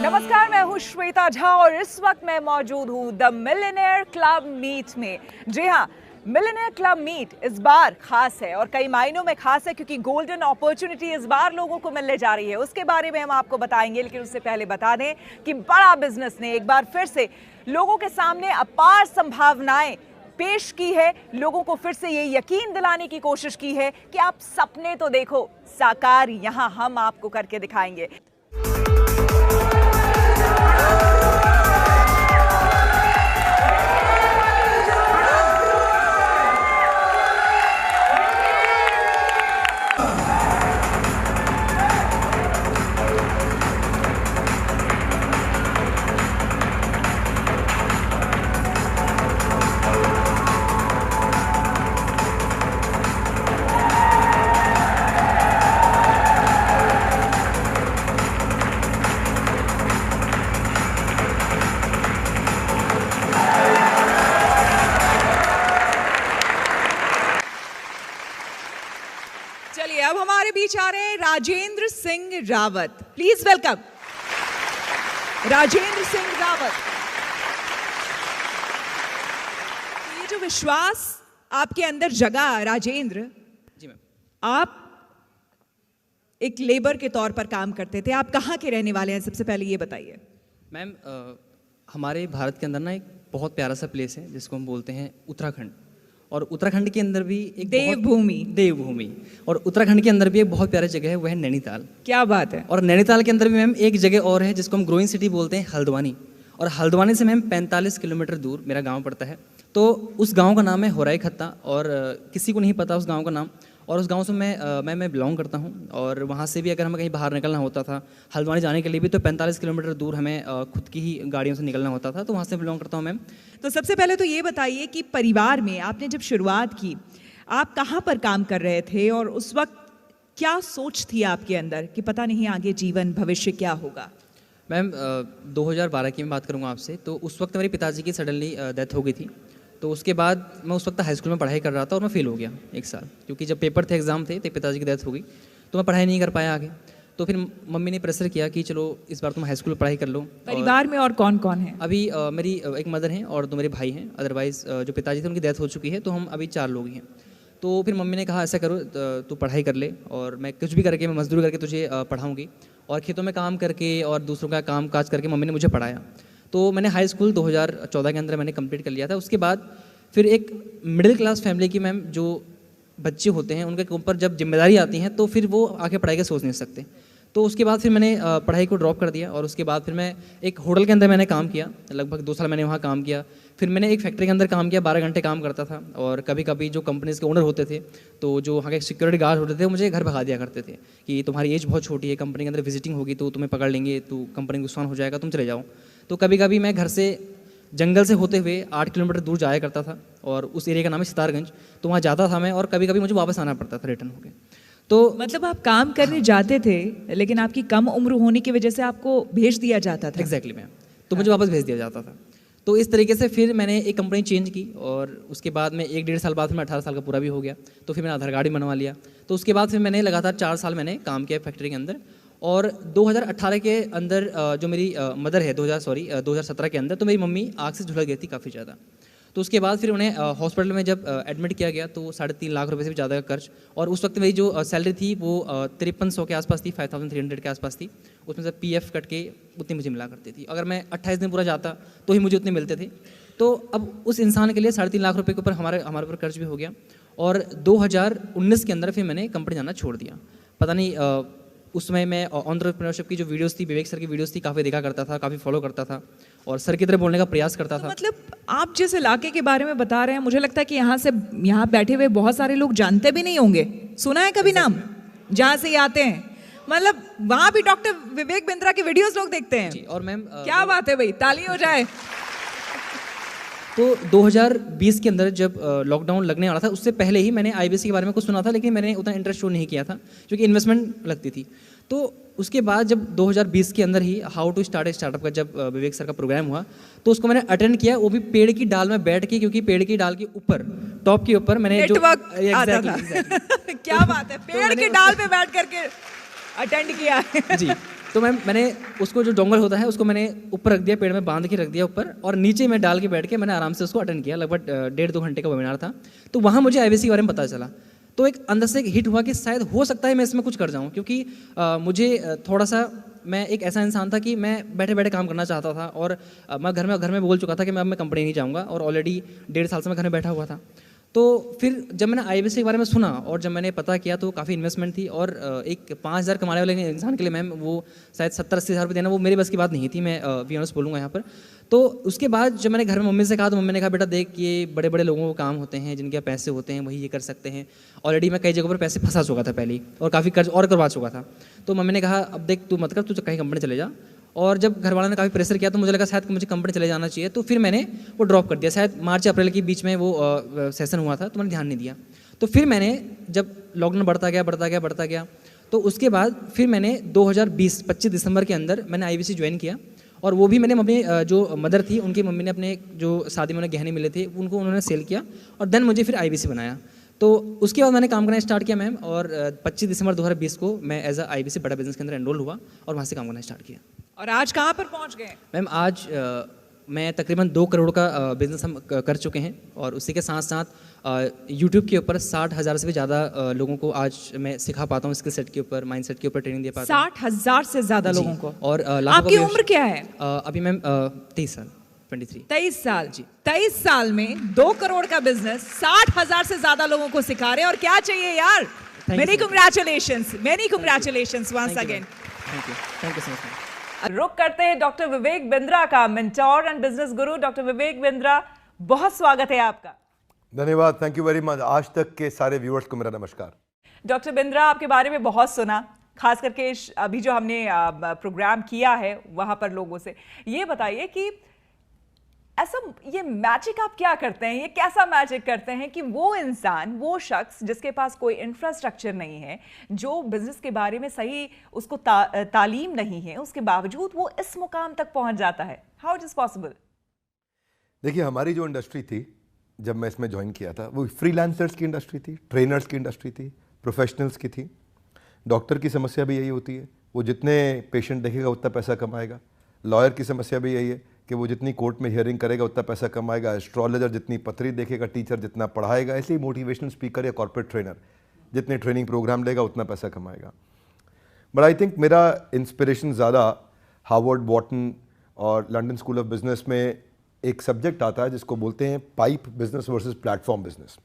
नमस्कार, मैं हूँ श्वेता झा और इस वक्त मैं मौजूद हूँ द मिलियनेयर क्लब मीट में। जी हाँ, मिलियनेयर क्लब मीट इस बार खास है और कई मायनों में खास है क्योंकि गोल्डन अपॉर्चुनिटी इस बार लोगों को मिलने जा रही है। उसके बारे में हम आपको बताएंगे, लेकिन उससे पहले बता दें कि बड़ा बिजनेस ने एक बार फिर से लोगों के सामने अपार संभावनाएं पेश की है। लोगों को फिर से ये यकीन दिलाने की कोशिश की है कि आप सपने तो देखो, साकार यहाँ हम आपको करके दिखाएंगे। चलिए अब हमारे बीच आ रहे हैं राजेंद्र सिंह रावत। Please welcome Rajendra Singh Rawat. ये जो विश्वास आपके अंदर जगा राजेंद्र जी मैम, आप एक लेबर के तौर पर काम करते थे। आप कहाँ के रहने वाले हैं, सबसे पहले ये बताइए। मैम हमारे भारत के अंदर ना एक बहुत प्यारा सा प्लेस है जिसको हम बोलते हैं उत्तराखंड। और उत्तराखंड के अंदर भी एक देवभूमि और उत्तराखंड के अंदर भी एक बहुत प्यारी जगह है, वह है नैनीताल। क्या बात है। और नैनीताल के अंदर भी मैम एक जगह और है जिसको हम ग्रोइंग सिटी बोलते हैं, हल्द्वानी। और हल्द्वानी से मैम 45 किलोमीटर दूर मेरा गांव पड़ता है। तो उस गांव का नाम है होराई खत्ता और किसी को नहीं पता उस गांव का नाम। और उस गांव से मैं बिलोंग करता हूं। और वहां से भी अगर हमें कहीं बाहर निकलना होता था हल्द्वानी जाने के लिए भी, तो 45 किलोमीटर दूर हमें खुद की ही गाड़ियों से निकलना होता था। तो वहां से बिलोंग करता हूं मैम। तो सबसे पहले तो ये बताइए कि परिवार में आपने जब शुरुआत की, आप कहाँ पर काम कर रहे थे और उस वक्त क्या सोच थी आपके अंदर कि पता नहीं आगे जीवन भविष्य क्या होगा? मैम 2012 की मैं बात करूँगा आपसे। तो उस वक्त मेरे पिताजी की सडनली डेथ हो गई थी। तो उसके बाद मैं उस वक्त हाई स्कूल में पढ़ाई कर रहा था और मैं फेल हो गया एक साल, क्योंकि जब पेपर थे, एग्ज़ाम थे, तो पिताजी की डेथ हो गई। तो मैं पढ़ाई नहीं कर पाया आगे। तो फिर मम्मी ने प्रेशर किया कि चलो इस बार तुम हाई स्कूल में पढ़ाई कर लो। परिवार में और कौन कौन है? अभी मेरी एक मदर हैं और 2 मेरे भाई हैं। अदरवाइज़ जो पिताजी थे उनकी डेथ हो चुकी है, तो हम अभी 4 लोग ही हैं। तो फिर मम्मी ने कहा ऐसा करो, तू पढ़ाई कर ले और मैं कुछ भी करके, मैं मजदूरी करके तुझे पढ़ाऊँगी। और खेतों में काम करके और दूसरों का काम काज करके मम्मी ने मुझे पढ़ाया। तो मैंने हाई स्कूल 2014 के अंदर मैंने कंप्लीट कर लिया था। उसके बाद फिर एक मिडिल क्लास फैमिली की मैम जो बच्चे होते हैं उनके ऊपर जब जिम्मेदारी आती हैं तो फिर वो आगे पढ़ाई का सोच नहीं सकते। तो उसके बाद फिर मैंने पढ़ाई को ड्रॉप कर दिया और उसके बाद फिर मैं एक होटल के अंदर मैंने काम किया। लगभग 2 साल मैंने वहाँ काम किया। फिर मैंने एक फैक्ट्री के अंदर काम किया, 12 घंटे काम करता था। और कभी कभी जो कंपनीज़ के ओनर होते थे, तो जो वहाँ के सिक्योरिटी गार्ड होते थे, वो मुझे घर भगा दिया करते थे कि तुम्हारी एज बहुत छोटी है, कंपनी के अंदर विजिटिंग होगी तो तुम्हें पकड़ लेंगे, तो कंपनी को नुकसान हो जाएगा, तुम चले जाओ। तो कभी कभी मैं घर से जंगल से होते हुए 8 किलोमीटर दूर जाया करता था और उस एरिया का नाम है सितारगंज। तो वहाँ जाता था मैं और कभी कभी मुझे वापस आना पड़ता था रिटर्न होकर। तो मतलब आप काम करने जाते थे लेकिन आपकी कम उम्र होने की वजह से आपको भेज दिया जाता था? Exactly ma'am. तो मुझे वापस भेज दिया जाता था। तो इस तरीके से फिर मैंने एक कंपनी चेंज की और उसके बाद में 1-1.5 साल बाद मैं 18 साल का पूरा भी हो गया। तो फिर मैंने आधार कार्ड भी बनवा लिया। तो उसके बाद फिर मैंने लगातार 4 साल मैंने काम किया फैक्ट्री के अंदर। और 2018 के अंदर जो मेरी मदर है 2017 के अंदर, तो मेरी मम्मी आग से झुलस गई थी काफ़ी ज़्यादा। तो उसके बाद फिर उन्हें हॉस्पिटल में जब एडमिट किया गया तो 3.5 लाख रुपए से भी ज़्यादा का खर्च। और उस वक्त मेरी जो सैलरी थी वो 5300 के आसपास थी, 5300 के आसपास थी। उसमें से PF कट के उतनी मुझे मिला करती थी। अगर मैं 28 दिन पूरा जाता तो ही मुझे उतने मिलते थे। तो अब उस इंसान के लिए 3.5 लाख रुपये के ऊपर हमारे ऊपर खर्च भी हो गया। और 2019 के अंदर फिर मैंने कंपनी जाना छोड़ दिया। पता नहीं उसमें मैं एंटरप्रेन्योरशिप की जो वीडियोस थी, विवेक सर की वीडियोस थी, काफ़ी देखा करता था, काफ़ी फॉलो करता था और सर की तरह बोलने का प्रयास करता था। मतलब आप जिस इलाके के बारे में बता रहे हैं, मुझे लगता है कि यहाँ बैठे हुए बहुत सारे लोग जानते भी नहीं होंगे। सुना है कभी नाम जहाँ से ये आते हैं? मतलब वहाँ भी डॉक्टर विवेक बिंद्रा की वीडियोस लोग देखते हैं। और मैम क्या बात है भाई, ताली हो जाए। तो 2020 के अंदर जब लॉकडाउन लगने वाला था, उससे पहले ही मैंने IBC के बारे में कुछ सुना था, लेकिन मैंने उतना इंटरेस्ट शो नहीं किया था क्योंकि इन्वेस्टमेंट लगती थी। तो उसके बाद जब 2020 के अंदर ही how to start a startup का जब विवेक सर का प्रोग्राम हुआ, तो उसको मैंने अटेंड किया, वो भी पेड़ की डाल में बैठ के, क्योंकि पेड़ की डाल के ऊपर, टॉप के ऊपर मैंने नेटवर्क आता था। क्या बात है, पेड़ की डाल पे बैठ करके अटेंड किया है। जी। तो मैंने उसको जो डोंगल होता है उसको मैंने ऊपर रख दिया, पेड़ में बांध के रख दिया ऊपर, और नीचे मैं डाल के बैठ के मैंने आराम से उसको अटेंड किया। लगभग 1.5-2 घंटे का वेबिनार था। तो वहाँ मुझे IBC के बारे में पता चला। तो एक अंदर से एक हिट हुआ कि शायद हो सकता है मैं इसमें कुछ कर जाऊँ, क्योंकि मुझे थोड़ा सा, मैं एक ऐसा इंसान था कि मैं बैठे बैठे काम करना चाहता था, और मैं घर में बोल चुका था कि मैं कंपनी नहीं जाऊँगा, और ऑलरेडी 1.5 साल से मैं घर में बैठा हुआ था। तो फिर जब मैंने IBC के बारे में सुना और जब मैंने पता किया तो काफ़ी इन्वेस्टमेंट थी, और एक 5,000 कमाने वाले इंसान के लिए मैम वो शायद 70-80 हज़ार रुपये देना वो मेरे बस की बात नहीं थी, मैं बी ऑनेस्ट बोलूँगा यहाँ पर। तो उसके बाद जब मैंने घर में मम्मी से कहा तो मम्मी ने कहा बेटा देख, ये बड़े बड़े लोगों को काम होते हैं, जिनके पैसे होते हैं वही ये कर सकते हैं। ऑलरेडी मैं कई जगहों पर पैसे फंसा चुका था पहले ही, और काफ़ी कर्ज और करवा चुका था। तो मम्मी ने कहा अब देख तू मत कर, तू कहीं कंपनी चले जा। और जब घर वालों ने काफ़ी प्रेशर किया तो मुझे लगा शायद मुझे कंपनी चले जाना चाहिए, तो फिर मैंने वो ड्रॉप कर दिया। शायद मार्च अप्रैल के बीच में वो सेशन हुआ था, तो मैंने ध्यान नहीं दिया। तो फिर मैंने जब लॉकडाउन बढ़ता गया, तो उसके बाद फिर मैंने 2020 25 दिसंबर के अंदर मैंने IBC ज्वाइन किया। और वो भी मैंने मम्मी जो मदर थी उनकी मम्मी ने अपने जो शादी में उन्हें गहने मिले थे उनको उन्होंने सेल किया, और देन मुझे फिर IBC बनाया। तो उसके बाद मैंने काम करना स्टार्ट किया मैम, और 25 दिसंबर 2020 को मैं एज IBC बड़ा बिजनेस के अंदर एनरोल हुआ और वहाँ से काम करना स्टार्ट किया। और आज कहाँ पर पहुँच गए? मैम आज मैं तकरीबन 2 करोड़ का बिजनेस हम कर चुके हैं, और उसी के साथ साथ यूट्यूब के ऊपर 60,000 से भी ज़्यादा लोगों को आज मैं सिखा पाता हूँ, स्किल सेट के ऊपर, माइंड सेट के ऊपर ट्रेनिंग दे पाता हूँ। 60,000 से ज़्यादा लोगों को। और आपकी उम्र क्या है? अभी मैम 23 साल 23। 23 साल जी। 23 साल में 2 करोड़ का बिजनेस 60,000 से ज्यादा लोगों को सिखा रहे हैं, और क्या चाहिए यार। Many congratulations once again. Thank you so much. रुक करते हैं डॉक्टर विवेक बिंद्रा का, mentor and business guru. Doctor Vivek Bindra, बहुत स्वागत है आपका। धन्यवाद, थैंक यू वेरी मच। आज तक के सारे व्यूअर्स को मेरा नमस्कार। डॉक्टर बिंद्रा, आपके बारे में बहुत सुना, खास करके अभी जो हमने प्रोग्राम किया है वहां पर लोगों से। ये बताइए कि ऐसा ये मैजिक आप क्या करते हैं, ये कैसा मैजिक करते हैं कि वो इंसान, वो शख्स जिसके पास कोई इंफ्रास्ट्रक्चर नहीं है, जो बिजनेस के बारे में सही उसको तालीम नहीं है, उसके बावजूद वो इस मुकाम तक पहुंच जाता है? How it is possible? देखिए, हमारी जो इंडस्ट्री थी जब मैं इसमें ज्वाइन किया था, वो फ्रीलांसर्स की इंडस्ट्री थी, ट्रेनर्स की इंडस्ट्री थी, प्रोफेशनल्स की थी। डॉक्टर की समस्या भी यही होती है, वो जितने पेशेंट देखेगा उतना पैसा कमाएगा। लॉयर की समस्या भी यही है कि वो जितनी कोर्ट में हियरिंग करेगा उतना पैसा कमाएगा। एस्ट्रोलॉजर जितनी पत्री देखेगा, टीचर जितना पढ़ाएगा, ऐसे ही मोटिवेशनल स्पीकर या कॉर्पोरेट ट्रेनर जितने ट्रेनिंग प्रोग्राम लेगा उतना पैसा कमाएगा। बट आई थिंक मेरा इंस्पिरेशन ज़्यादा हार्वर्ड, वॉटन और लंदन स्कूल ऑफ बिजनेस में एक सब्जेक्ट आता है जिसको बोलते हैं pipe business versus platform business.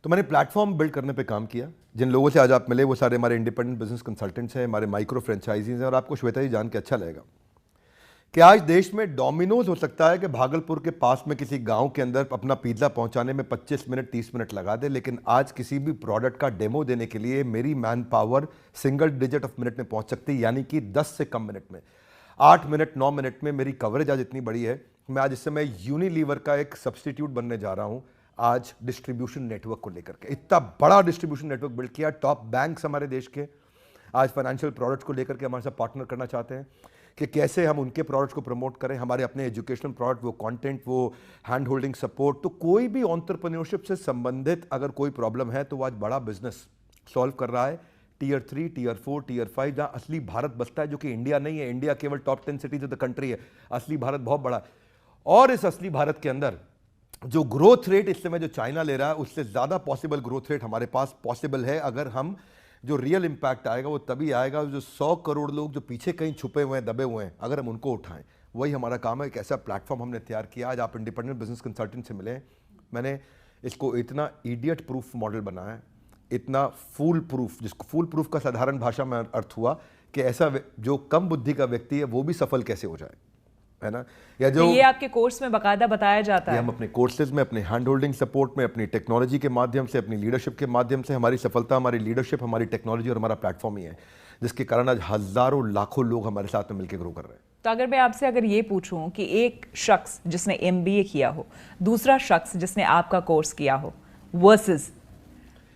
तो मैंने प्लेटफॉर्म बिल्ड करने पे काम किया। जिन लोगों से आज आप मिले वो सारे हमारे इंडिपेंडेंट बिजनेस कंसल्टेंट्स हैं, हमारे माइक्रो फ्रेंचाइजीज हैं। और आपको श्वेता जी जान के अच्छा लगेगा कि आज देश में डोमिनोज हो सकता है कि भागलपुर के पास में किसी गांव के अंदर अपना पिज्ज़ा पहुंचाने में 25 मिनट 30 मिनट लगा दे, लेकिन आज किसी भी प्रोडक्ट का डेमो देने के लिए मेरी man power single digit of minute में पहुंच सकती है, यानी कि 10 से कम मिनट में, 8 मिनट 9 मिनट में मेरी कवरेज आज इतनी बड़ी है। मैं आज इस समय यूनिलीवर का एक सब्सटीट्यूट बनने जा रहा हूं आज डिस्ट्रीब्यूशन नेटवर्क को लेकर के। इतना बड़ा डिस्ट्रीब्यूशन नेटवर्क बिल्ड किया। टॉप बैंक्स हमारे देश के आज फाइनेंशियल प्रोडक्ट्स को लेकर के हमारे साथ पार्टनर करना चाहते हैं कि कैसे हम उनके प्रोडक्ट्स को प्रमोट करें, हमारे अपने एजुकेशनल प्रोडक्ट, वो कंटेंट, वो हैंड होल्डिंग सपोर्ट। तो कोई भी एंटरप्रेन्योरशिप से संबंधित अगर कोई प्रॉब्लम है तो वो आज बड़ा बिजनेस सॉल्व कर रहा है। टियर 3, टियर 4, टियर 5 जहाँ असली भारत बसता है, जो कि इंडिया नहीं है। इंडिया केवल top 10 cities of the country है, असली भारत बहुत बड़ा है। और इस असली भारत के अंदर जो ग्रोथ रेट इस समय जो चाइना ले रहा है, उससे ज़्यादा पॉसिबल ग्रोथ रेट हमारे पास पॉसिबल है। अगर हम जो रियल इंपैक्ट आएगा वो तभी आएगा जो 100 करोड़ लोग जो पीछे कहीं छुपे हुए हैं, दबे हुए हैं, अगर हम उनको उठाएं। वही हमारा काम है। एक ऐसा प्लेटफॉर्म हमने तैयार किया। आज आप इंडिपेंडेंट बिजनेस कंसल्टेंट से मिले, मैंने इसको इतना इडियट प्रूफ मॉडल बनाया है, इतना फूल प्रूफ, जिसको फूल प्रूफ का साधारण भाषा में अर्थ हुआ कि ऐसा जो कम बुद्धि का व्यक्ति है वो भी सफल कैसे हो जाए, है ना। या जो ये आपके कोर्स में बकायदा बताया जाता है। हम अपने कोर्सेज में, अपने हैंड होल्डिंग सपोर्ट में, अपनी टेक्नोलॉजी के माध्यम से, अपनी लीडरशिप के माध्यम से, हमारी सफलता, हमारी लीडरशिप, हमारी टेक्नोलॉजी और हमारा प्लेटफॉर्म ही है जिसके कारण आज हजारों लाखों लोग हमारे साथ में मिलकर ग्रो कर रहे हैं। तो अगर मैं आपसे अगर ये पूछूं कि एक शख्स जिसने MBA किया हो, दूसरा शख्स जिसने आपका कोर्स किया हो, वर्सेस,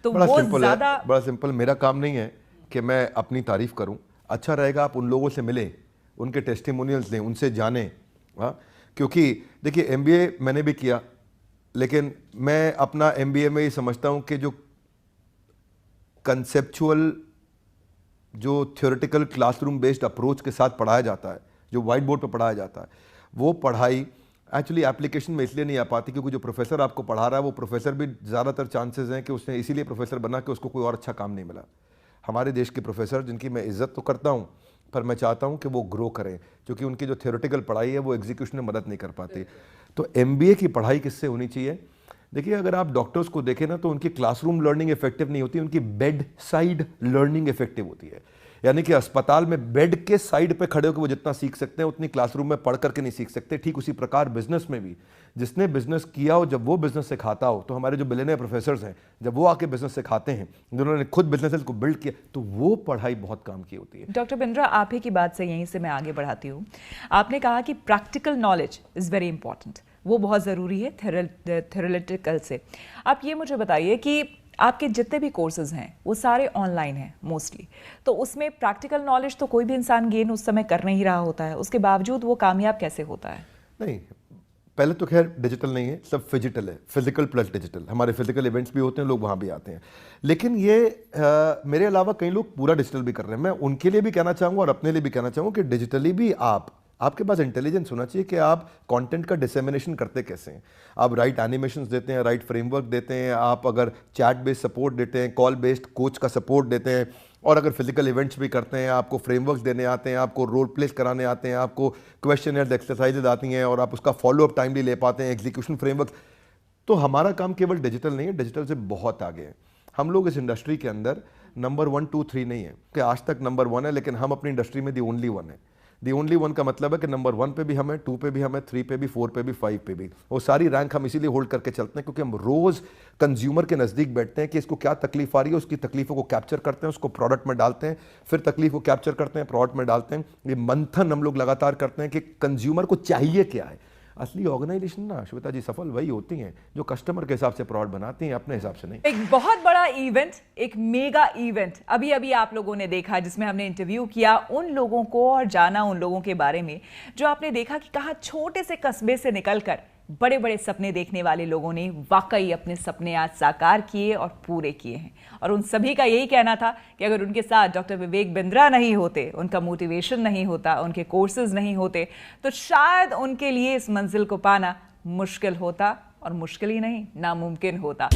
तो वो ज्यादा बड़ा सिंपल। मेरा काम नहीं है कि मैं अपनी तारीफ करूं। अच्छा रहेगा आप उन लोगों से मिलें, उनके टेस्टिमोनियल्स लें, उनसे जानें। हाँ, क्योंकि देखिए MBA मैंने भी किया, लेकिन मैं अपना MBA में ये समझता हूं कि जो कंसेप्चुअल जो थियोरेटिकल क्लासरूम बेस्ड अप्रोच के साथ पढ़ाया जाता है, जो वाइट बोर्ड पर पढ़ाया जाता है, वो पढ़ाई एक्चुअली एप्लीकेशन में इसलिए नहीं आ पाती क्योंकि जो प्रोफेसर आपको पढ़ा रहा है वो प्रोफेसर भी ज़्यादातर चांसेस हैं कि उसने इसीलिए प्रोफेसर बना कि उसको कोई और अच्छा काम नहीं मिला। हमारे देश के प्रोफेसर जिनकी मैं इज्जत तो करता हूँ, पर मैं चाहता हूँ कि वो ग्रो करें, क्योंकि उनकी जो थियोरेटिकल पढ़ाई है वो एग्जीक्यूशन में मदद नहीं कर पाती। तो MBA की पढ़ाई किससे होनी चाहिए? देखिए, अगर आप डॉक्टर्स को देखें ना तो उनकी क्लासरूम लर्निंग इफेक्टिव नहीं होती, उनकी बेड साइड लर्निंग इफेक्टिव होती है। यानी कि अस्पताल में बेड के साइड पे खड़े होकर वो जितना सीख सकते हैं उतनी क्लासरूम में पढ़ करके नहीं सीख सकते। ठीक उसी प्रकार बिजनेस में भी, जिसने बिजनेस किया हो जब वो बिजनेस सिखाता हो, तो हमारे जो बिलियनियर प्रोफेसर्स हैं जब वो आके बिजनेस सिखाते हैं, जिन्होंने खुद बिजनेस को बिल्ड किया, तो वो पढ़ाई बहुत काम की होती है। डॉक्टर बिंद्रा, आप ही की बात से यहीं से मैं आगे बढ़ाती हूँ। आपने कहा कि practical knowledge is very important, वो बहुत ज़रूरी है थ्योरेटिकल से। आप ये मुझे बताइए कि आपके जितने भी कोर्सेज हैं वो सारे ऑनलाइन हैं मोस्टली, तो उसमें प्रैक्टिकल नॉलेज तो कोई भी इंसान गेन उस समय कर नहीं रहा होता है, उसके बावजूद वो कामयाब कैसे होता है? नहीं, पहले तो खैर डिजिटल नहीं है, सब फिजिकल है, फिजिकल प्लस डिजिटल। हमारे फिजिकल इवेंट्स भी होते हैं, लोग वहाँ भी आते हैं, लेकिन ये मेरे अलावा कई लोग पूरा डिजिटल भी कर रहे हैं। मैं उनके लिए भी कहना चाहूँगा और अपने लिए भी कहना चाहूँगा कि डिजिटली भी आपके पास इंटेलिजेंस होना चाहिए कि आप कंटेंट का डिसेमिनेशन करते कैसे हैं। आप राइट एनिमेशंस देते हैं, राइट फ्रेमवर्क देते हैं, आप अगर चैट बेस्ड सपोर्ट देते हैं, कॉल बेस्ड कोच का सपोर्ट देते हैं, और अगर फिजिकल इवेंट्स भी करते हैं, आपको फ्रेमवर्क्स देने आते हैं, आपको रोल प्लेस कराने आते हैं, आपको क्वेश्चनर्स एक्सरसाइजेज आती हैं और आप उसका फॉलोअप टाइमली ले पाते हैं, एग्जीक्यूशन फ्रेमवर्क, तो हमारा काम केवल डिजिटल नहीं है, डिजिटल से बहुत आगे है। हम लोग इस इंडस्ट्री के अंदर नंबर 1, 2, 3 नहीं है कि आज तक नंबर 1 है, लेकिन हम अपनी इंडस्ट्री में दी ओनली 1 है। दी ओनली 1 का मतलब है कि नंबर 1 पे भी हम हैं, 2 पे भी हम हैं, 3 पे भी, 4 पे भी, 5 पे भी। वो सारी रैंक हम इसीलिए होल्ड करके चलते हैं क्योंकि हम रोज कंज्यूमर के नज़दीक बैठते हैं कि इसको क्या तकलीफ आ रही है, उसकी तकलीफों को कैप्चर करते हैं, उसको प्रोडक्ट में डालते हैं, फिर तकलीफ को कैप्चर करते हैं, प्रोडक्ट में डालते हैं। ये मंथन हम लोग लगातार करते हैं कि कंज्यूमर को चाहिए क्या है। असली ऑर्गेनाइजेशन ना श्वेता जी सफल वही होती हैं जो कस्टमर के हिसाब से प्रोडक्ट बनाती हैं, अपने हिसाब से नहीं। एक बहुत बड़ा इवेंट, एक मेगा इवेंट अभी अभी आप लोगों ने देखा, जिसमें हमने इंटरव्यू किया उन लोगों को और जाना उन लोगों के बारे में जो आपने देखा कि कहाँ छोटे से कस्बे से निकलकर बड़े बड़े सपने देखने वाले लोगों ने वाकई अपने सपने आज साकार किए और पूरे किए हैं। और उन सभी का यही कहना था कि अगर उनके साथ डॉक्टर विवेक बिंद्रा नहीं होते, उनका मोटिवेशन नहीं होता, उनके कोर्सेज नहीं होते, तो शायद उनके लिए इस मंजिल को पाना मुश्किल होता, और मुश्किल ही नहीं, नामुमकिन होता।